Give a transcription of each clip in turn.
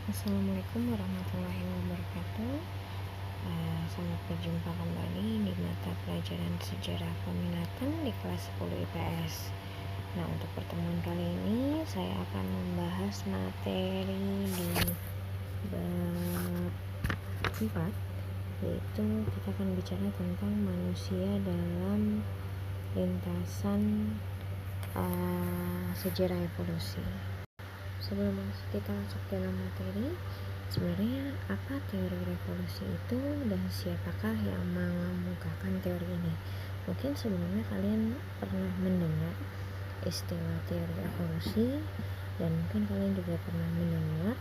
Assalamualaikum warahmatullahi wabarakatuh. Selamat berjumpa kembali di mata pelajaran sejarah peminatan di kelas 10 IPS. Nah, untuk pertemuan kali ini saya akan membahas materi di bab 4, yaitu kita akan bicara tentang manusia dalam lintasan sejarah evolusi. Sebelum kita masuk dalam materi, sebenarnya apa teori revolusi itu dan siapakah yang mengemukakan teori ini? Mungkin sebelumnya kalian pernah mendengar istilah teori evolusi, dan mungkin kalian juga pernah mendengar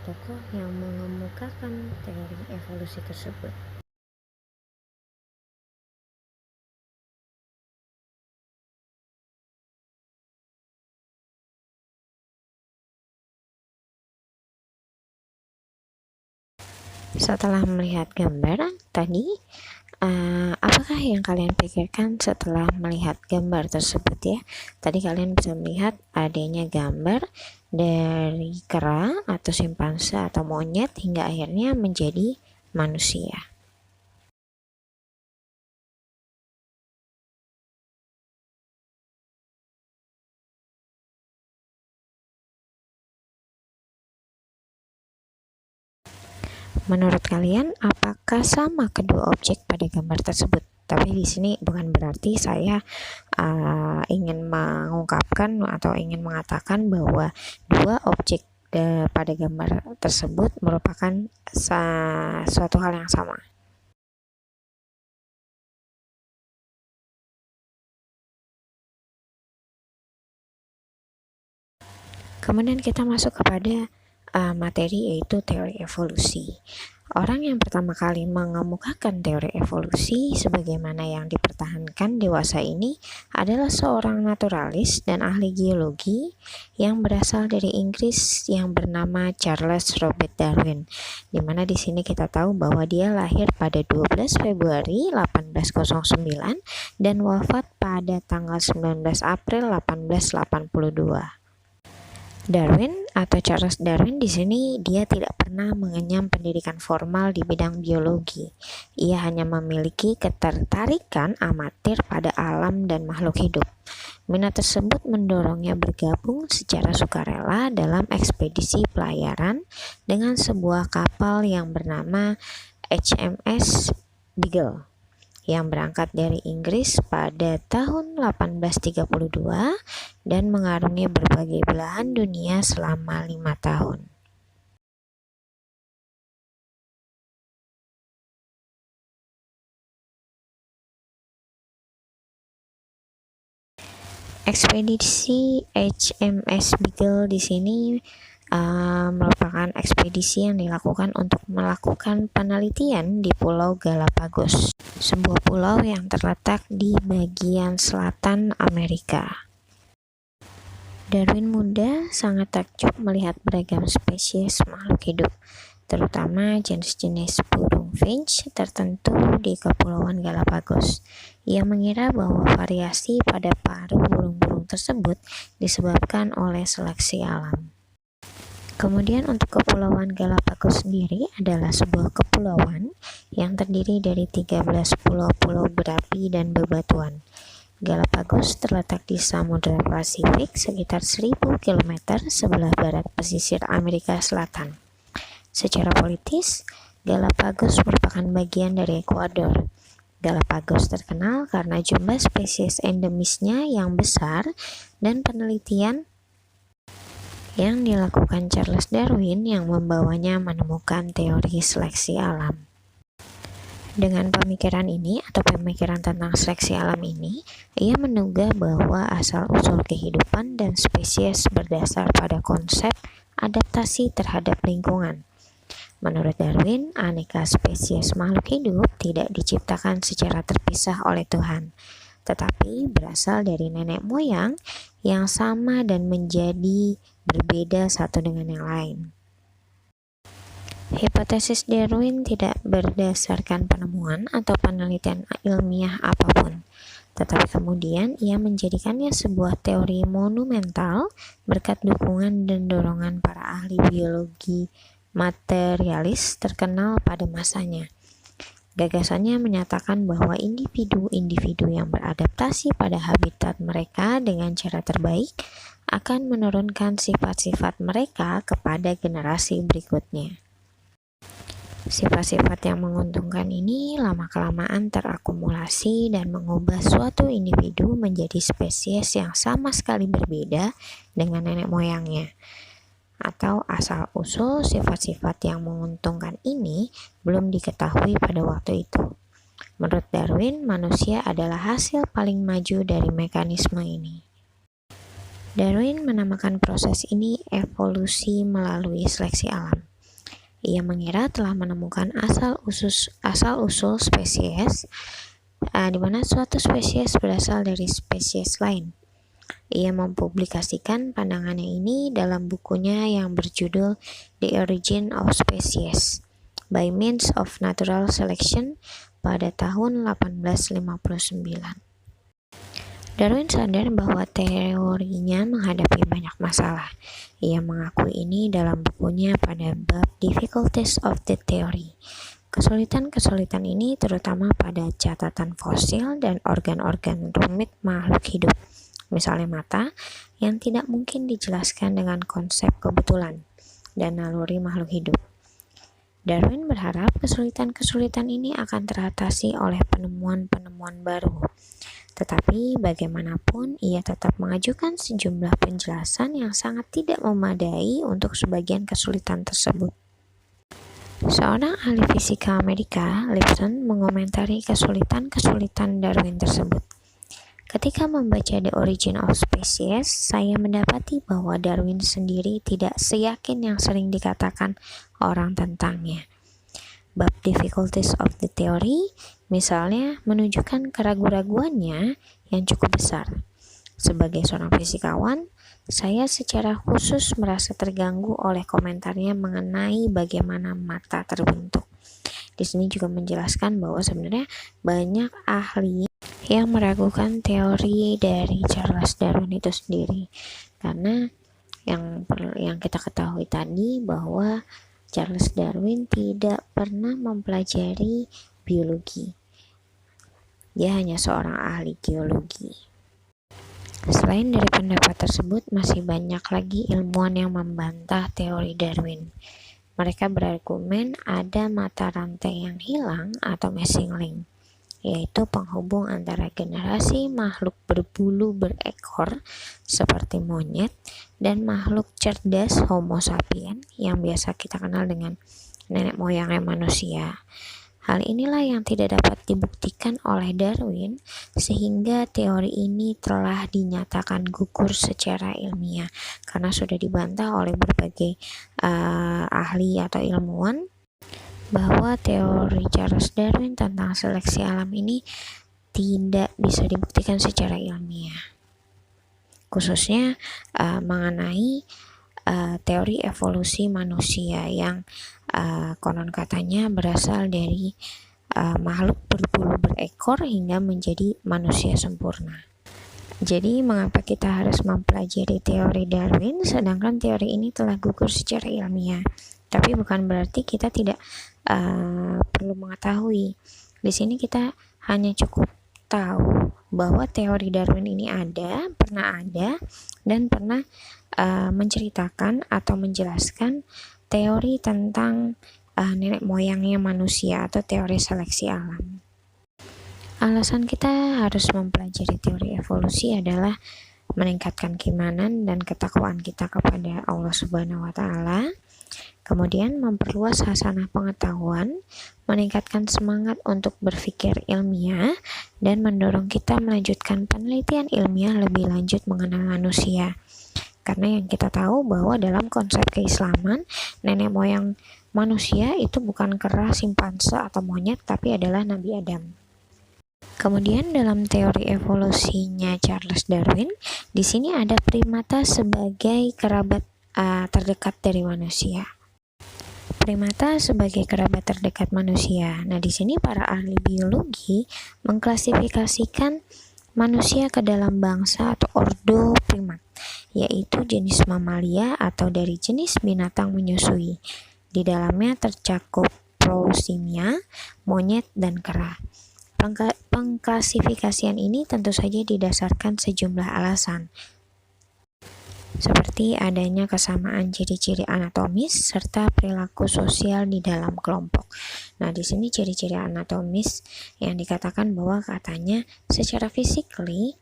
tokoh yang mengemukakan teori evolusi tersebut. Setelah melihat gambar tadi, apakah yang kalian pikirkan setelah melihat gambar tersebut ya? Tadi kalian bisa melihat adanya gambar dari kera atau simpanse atau monyet hingga akhirnya menjadi manusia. Menurut kalian, apakah sama kedua objek pada gambar tersebut? Tapi di sini bukan berarti saya ingin mengungkapkan atau ingin mengatakan bahwa dua objek pada gambar tersebut merupakan suatu hal yang sama. Kemudian kita masuk kepada materi, yaitu teori evolusi. Orang yang pertama kali mengemukakan teori evolusi sebagaimana yang dipertahankan dewasa ini adalah seorang naturalis dan ahli geologi yang berasal dari Inggris yang bernama Charles Robert Darwin. Dimana di sini kita tahu bahwa dia lahir pada 12 Februari 1809 dan wafat pada tanggal 19 April 1882. Darwin atau Charles Darwin di sini dia tidak pernah mengenyam pendidikan formal di bidang biologi. Ia hanya memiliki ketertarikan amatir pada alam dan makhluk hidup. Minat tersebut mendorongnya bergabung secara sukarela dalam ekspedisi pelayaran dengan sebuah kapal yang bernama HMS Beagle yang berangkat dari Inggris pada tahun 1832 dan mengarungi berbagai belahan dunia selama 5 tahun. Ekspedisi HMS Beagle di sini merupakan ekspedisi yang dilakukan untuk melakukan penelitian di Pulau Galapagos, sebuah pulau yang terletak di bagian selatan Amerika. Darwin muda sangat takjub melihat beragam spesies makhluk hidup, terutama jenis-jenis burung finch tertentu di Kepulauan Galapagos. Ia mengira bahwa variasi pada paruh burung-burung tersebut disebabkan oleh seleksi alam. Kemudian untuk Kepulauan Galapagos sendiri adalah sebuah kepulauan yang terdiri dari 13 pulau-pulau berapi dan bebatuan. Galapagos terletak di Samudra Pasifik sekitar 1000 km sebelah barat pesisir Amerika Selatan. Secara politis, Galapagos merupakan bagian dari Ekuador. Galapagos terkenal karena jumlah spesies endemisnya yang besar dan penelitian yang dilakukan Charles Darwin yang membawanya menemukan teori seleksi alam. Dengan pemikiran ini atau pemikiran tentang seleksi alam ini, ia menduga bahwa asal-usul kehidupan dan spesies berdasar pada konsep adaptasi terhadap lingkungan. Menurut Darwin, aneka spesies makhluk hidup tidak diciptakan secara terpisah oleh Tuhan, tetapi berasal dari nenek moyang yang sama dan menjadi berbeda satu dengan yang lain. Hipotesis Darwin tidak berdasarkan penemuan atau penelitian ilmiah apapun, Tetapi kemudian ia menjadikannya sebuah teori monumental berkat dukungan dan dorongan para ahli biologi materialis terkenal pada masanya. Gagasannya menyatakan bahwa individu-individu yang beradaptasi pada habitat mereka dengan cara terbaik akan menurunkan sifat-sifat mereka kepada generasi berikutnya. Sifat-sifat yang menguntungkan ini lama-kelamaan terakumulasi dan mengubah suatu individu menjadi spesies yang sama sekali berbeda dengan nenek moyangnya. Atau asal-usul sifat-sifat yang menguntungkan ini belum diketahui pada waktu itu. Menurut Darwin, manusia adalah hasil paling maju dari mekanisme ini. Darwin menamakan proses ini evolusi melalui seleksi alam. Ia mengira telah menemukan asal-usul spesies, di mana suatu spesies berasal dari spesies lain. Ia mempublikasikan pandangannya ini dalam bukunya yang berjudul The Origin of Species by Means of Natural Selection pada tahun 1859. Darwin sadar bahwa teorinya menghadapi banyak masalah. Ia mengakui ini dalam bukunya pada bab Difficulties of the Theory. Kesulitan-kesulitan ini terutama pada catatan fosil dan organ-organ rumit makhluk hidup, misalnya mata, yang tidak mungkin dijelaskan dengan konsep kebetulan dan naluri makhluk hidup. Darwin berharap kesulitan-kesulitan ini akan teratasi oleh penemuan-penemuan baru. Tetapi bagaimanapun ia tetap mengajukan sejumlah penjelasan yang sangat tidak memadai untuk sebagian kesulitan tersebut. Seorang ahli fisika Amerika, Lipson, mengomentari kesulitan-kesulitan Darwin tersebut. Ketika membaca The Origin of Species, saya mendapati bahwa Darwin sendiri tidak seyakin yang sering dikatakan orang tentangnya. Bab Difficulties of the Theory, misalnya, menunjukkan keraguan-raguannya yang cukup besar. Sebagai seorang fisikawan, saya secara khusus merasa terganggu oleh komentarnya mengenai bagaimana mata terbentuk. Di sini juga menjelaskan bahwa sebenarnya banyak ahli yang meragukan teori dari Charles Darwin itu sendiri, karena yang kita ketahui tadi bahwa Charles Darwin tidak pernah mempelajari biologi. Dia hanya seorang ahli geologi. Selain dari pendapat tersebut, masih banyak lagi ilmuwan yang membantah teori Darwin. Mereka berargumen ada mata rantai yang hilang atau missing link, yaitu penghubung antara generasi makhluk berbulu berekor seperti monyet dan makhluk cerdas Homo sapiens yang biasa kita kenal dengan nenek moyangnya manusia. Hal inilah yang tidak dapat dibuktikan oleh Darwin, sehingga teori ini telah dinyatakan gugur secara ilmiah karena sudah dibantah oleh berbagai ahli atau ilmuwan bahwa teori Charles Darwin tentang seleksi alam ini tidak bisa dibuktikan secara ilmiah, khususnya mengenai teori evolusi manusia yang konon katanya berasal dari makhluk berbulu berekor hingga menjadi manusia sempurna. Jadi mengapa kita harus mempelajari teori Darwin sedangkan teori ini telah gugur secara ilmiah? Tapi bukan berarti kita tidak perlu mengetahui. Di sini kita hanya cukup tahu bahwa teori Darwin ini pernah ada dan pernah menceritakan atau menjelaskan teori tentang nenek moyangnya manusia atau teori seleksi alam. Alasan kita harus mempelajari teori evolusi adalah meningkatkan keimanan dan ketakwaan kita kepada Allah Subhanahu wa Ta'ala, kemudian memperluas hasanah pengetahuan, meningkatkan semangat untuk berpikir ilmiah, dan mendorong kita melanjutkan penelitian ilmiah lebih lanjut mengenal manusia. Karena yang kita tahu bahwa dalam konsep keislaman, nenek moyang manusia itu bukan kera, simpanse, atau monyet, tapi adalah Nabi Adam. Kemudian dalam teori evolusinya Charles Darwin, di sini ada primata sebagai kerabat terdekat dari manusia. Primata sebagai kerabat terdekat manusia. Nah, di sini para ahli biologi mengklasifikasikan manusia ke dalam bangsa atau ordo primat, yaitu jenis mamalia atau dari jenis binatang menyusui. Di dalamnya tercakup prosimia, monyet, dan kera. Pengklasifikasian ini tentu saja didasarkan sejumlah alasan, seperti adanya kesamaan ciri-ciri anatomis serta perilaku sosial di dalam kelompok. Nah, di sini ciri-ciri anatomis yang dikatakan bahwa katanya secara physically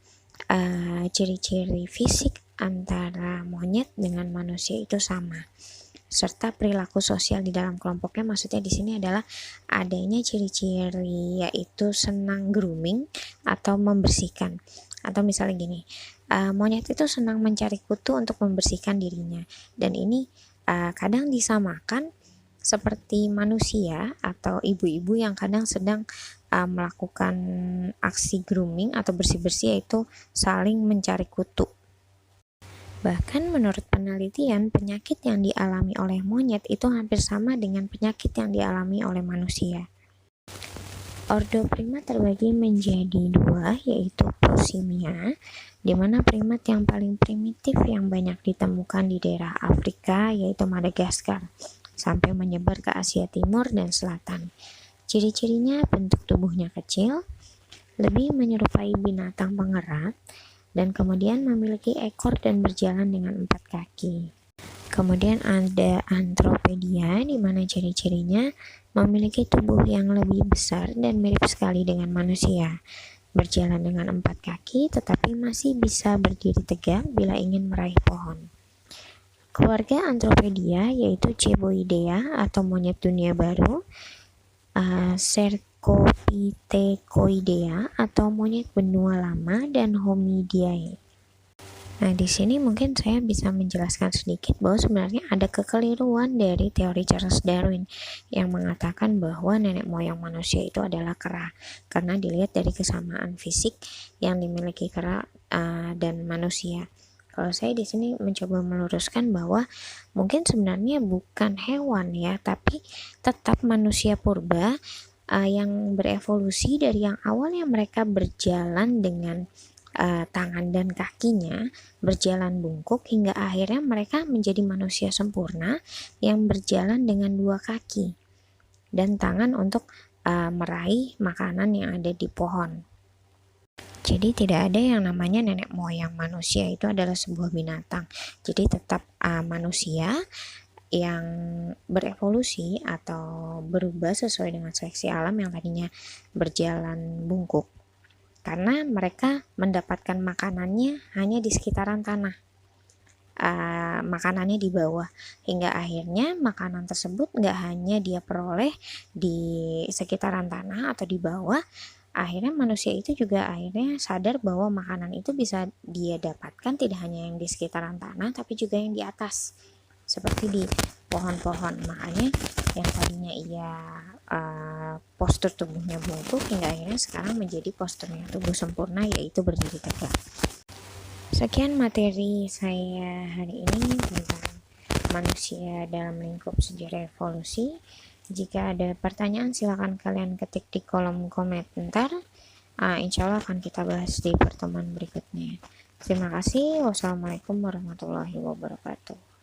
ciri-ciri fisik antara monyet dengan manusia itu sama. Serta perilaku sosial di dalam kelompoknya, maksudnya di sini adalah adanya ciri-ciri yaitu senang grooming atau membersihkan. Atau misalnya gini, monyet itu senang mencari kutu untuk membersihkan dirinya, dan ini kadang disamakan seperti manusia atau ibu-ibu yang kadang sedang melakukan aksi grooming atau bersih-bersih, yaitu saling mencari kutu. Bahkan menurut penelitian, penyakit yang dialami oleh monyet itu hampir sama dengan penyakit yang dialami oleh manusia. Ordo primat terbagi menjadi dua, yaitu prosimia, di mana primat yang paling primitif yang banyak ditemukan di daerah Afrika yaitu Madagaskar, sampai menyebar ke Asia Timur dan Selatan. Ciri-cirinya bentuk tubuhnya kecil, lebih menyerupai binatang pengerat, dan kemudian memiliki ekor dan berjalan dengan 4 kaki. Kemudian ada Anthropedia, di mana ciri-cirinya memiliki tubuh yang lebih besar dan mirip sekali dengan manusia, berjalan dengan 4 kaki tetapi masih bisa berdiri tegak bila ingin meraih pohon. Keluarga Anthropedia yaitu Ceboidea atau monyet dunia baru, Cercopithecodea atau monyet benua lama, dan Homidiae. Nah, di sini mungkin saya bisa menjelaskan sedikit bahwa sebenarnya ada kekeliruan dari teori Charles Darwin yang mengatakan bahwa nenek moyang manusia itu adalah kera, karena dilihat dari kesamaan fisik yang dimiliki kera dan manusia. Kalau saya di sini mencoba meluruskan bahwa mungkin sebenarnya bukan hewan ya, tapi tetap manusia purba yang berevolusi dari yang awalnya mereka berjalan dengan tangan dan kakinya, berjalan bungkuk, hingga akhirnya mereka menjadi manusia sempurna yang berjalan dengan 2 kaki dan tangan untuk meraih makanan yang ada di pohon. Jadi tidak ada yang namanya nenek moyang manusia itu adalah sebuah binatang. Jadi tetap manusia yang berevolusi atau berubah sesuai dengan seleksi alam yang tadinya berjalan bungkuk, karena mereka mendapatkan makanannya hanya di sekitaran tanah, makanannya di bawah, hingga akhirnya makanan tersebut gak hanya dia peroleh di sekitaran tanah atau di bawah, akhirnya manusia itu juga akhirnya sadar bahwa makanan itu bisa dia dapatkan tidak hanya yang di sekitaran tanah tapi juga yang di atas, seperti di pohon-pohon. Makanya yang tadinya ia postur tubuhnya bungkuk hingga akhirnya sekarang menjadi posturnya tubuh sempurna, yaitu berdiri tegak. Sekian materi saya hari ini tentang manusia dalam lingkup sejarah evolusi. Jika ada pertanyaan silakan kalian ketik di kolom komentar. Insya Allah akan kita bahas di pertemuan berikutnya. Terima kasih. Wassalamualaikum warahmatullahi wabarakatuh.